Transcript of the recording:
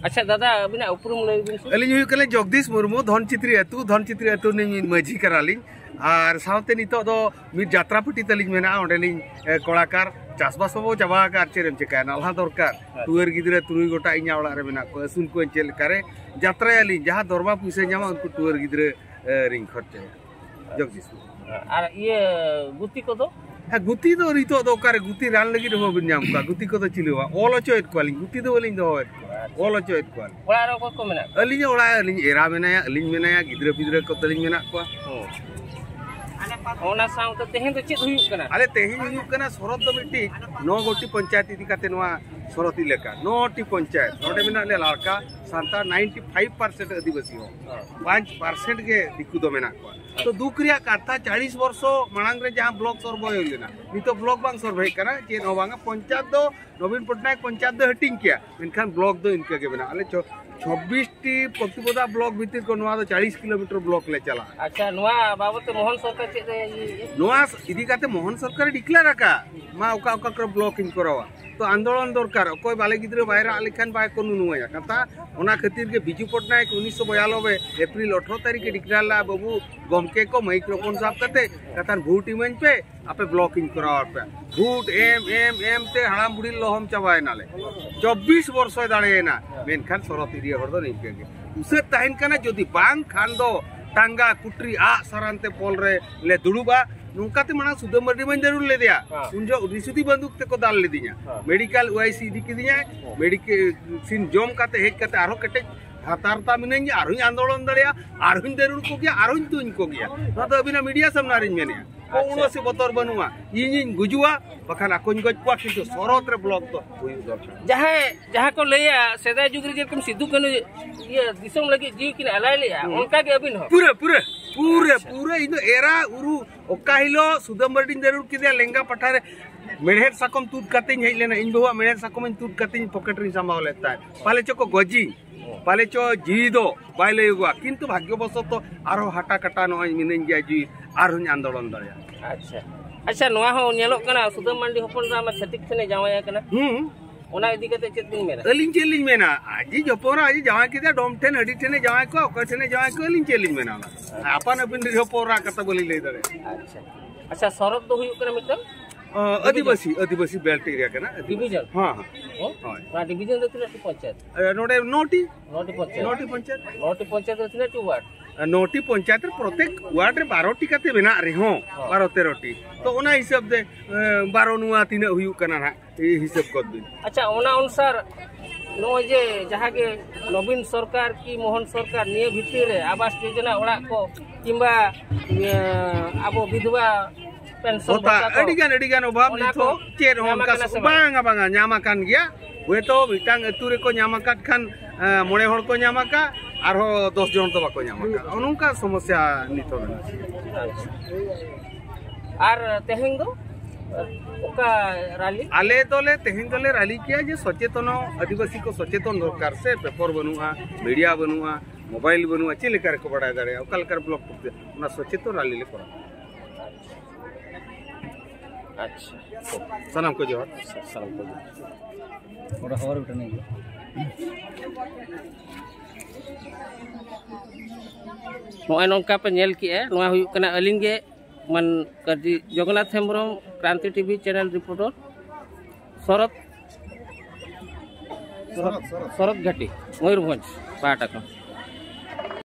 अच्छा दादा अबिना उपरुम लय बिन से अलिंग हुई कले जगदीश मुर्मू धनचित्री अतु ने माझी कराली और सावते नितो दो मिट यात्रा पटी तलिंग मेना ओंडेलिंग कलाकार चासबास बाबो चाबा का चेरम चिका नाला दरकार टुअर गिद्रे तुरुई गोटा इन्या ओड़ा रे मेना को असुल को चेल करे यात्रा याली जहां दरबा पुसे जामा उनको टुअर गिद्रे रिंग खर्चे जगदीश और ये गुती को दो हाँ गुती दो रितो दो करे गुती रान लगी रे बिन जाम का गुती को तो चिलवा ओल चोएत कोली गुती दो लिंग दो ओल चोएत कोल ओड़ा रो को मेना अलिंग ओड़ा अलिंग एरा मेना अलिंग मेना गिद्रे पिद्रे को तलिंग मेना को ओना साउ तो तेहे तो चेत हुई कना अरे तेहे हुई कना शरत दो मिट्टी 9 गोटी पंचायत इदी काते नवा शरती लेका 9टी पंचायत नोडे मेना ले लाड़का सांता 95% आदिवासी हो 5% के दिकु दो मेना को तो दुक्रिया कथा 40 वर्ष मांग रे जहां ब्लॉक सर्वे होइलेना नितो ब्लॉक बांग सर्वे कना जे नवांगा पंचायत दो नवीन पटनायक पंचायत दो हटिंग किया मेनखान ब्लॉक दो इनके के बना अले 26टी प्रतिपदा ब्लॉक भीतर को नवा 40 किलोमीटर ब्लॉक ले चला अच्छा नवा बाबत मोहन सरकार चेत नवा इदी काते मोहन सरकार डिक्लेयर का मा ओका ओका कर ब्लॉक इन करवा तो आंदोलन दरकार कोई बाले गिद्रे बायरा लेखान बाय को नुनुया कथा ओना खातिर के बिजू पटनायक 1992 एप्रिल 18 तारीख के डिक्लेयर ला बाबू गमके को माइक्रोफोन साफ करते कथान भूट इमेज पे आपे ब्लॉक इन करावा पे भूट एम ते हाड़ाम बुड़ी लोहम चाबाय नाले 24 वर्ष दाड़ेना मेनखान सरत इरिया हर दो निके उसे ताहिन कना जदी बांग खान दो टांगा कुटरी आ सरानते पोल रे ले दुड़ुबा नुकाते मना सुदमर्डी मन जरूर ले दिया उनजो रिसुदी बंदूक ते को दाल ले दिया मेडिकल ओआईसी इदी किदिया मेडिकल सिन जोम काते हेज काते आरो कटे हातारता मिनेंगे आरुई आंदोलन दड़िया आरुई जरूर को गया आरुई तुइन को गया ना तो अबिना मीडिया सामनारिन मेने कोनो से बतर बनुआ इइन गुजुआ बखान अकोन गज पा किंतु सरत रे ब्लॉक तो हुई दरकार जहां को लेया सेदा जुग रे जेकम सिद्धू कनु ये दिसम लगी जीव किन अलाय लेया उनका के अबिन हो पूरे इन एरा उरु ओकाहिलो सुदमबर्डिन जरूर किदिया लेंगा पठारे मेढ़ेर साकम तूद कतेኝ हेज लेना इन बहुआ मेढ़ेर साकम तूद कतेኝ पॉकेट रे संभाव लेता है पाले चको गजी पाले चो जी दो बाइले हुआ किंतु भाग्यवश तो आरो हाटा कटा नय मिनें गया जी आरो आंदोलन दड़िया अच्छा नवा हो नेलो कना सुदम मंडी होपन रामा छतिक थने जावाया कना ओना इदी कते चेत बिन मेना अलिंग चेलिंग मेना आजी जपोरा आजी जावा किदा डोम ठेन अडी ठेने जावा को ओका ठेने जावा को अलिंग चेलिंग मेना आपन अपिन जपोरा कता बोली ले दरे अच्छा सरत दो हुई कना मितल आदिवासी बेल्ट एरिया कना डिवीजन हां हां डिवीजन दो तिना पंचायत नोडे नोटी पंचायत तिना टू वार्ड नोटी पंचायत प्रत्येक वार्ड रे 12टी काते बेना रे हो 12-13टी तो ओना हिसाब दे 12 नुआ तिना हुई कना ना ए हिसाब कर दिन अच्छा ओना अनुसार नो जे जहां के नवीन सरकार की मोहन सरकार निये भितर रे आवास योजना ओड़ा को किंबा आबो विधवा पेंशन अडिगान अभाव निथो चेर होम का बांगा न्यामा कान गया वे तो मिटांग अतु रे को न्यामा काट खान मोड़े हड़ को न्यामा का आरो 10 जन तो बाको न्यामा का उनका समस्या निथो आर तेहें दो ओका रैली आले तोले तेहें तोले रैली किया जे सचेतन आदिवासी को सचेतन दरकार से पेपर बनुआ मीडिया बनुआ मोबाइल बनुआ चिलेकार को बड़ा दाड़े ओकालकार ब्लॉक करते उना सचेतन रैली ले करा अच्छा सलाम को जोहर सलाम को ओरा हवर उठने गया नोय नोंका पे नेल किए नोय हुई कना अलिंग गे मन कदी जगन्नाथ हेम्ब्रम क्रांति टीवी चैनल रिपोर्टर शरद घाटी मयूरभंज पाटा को।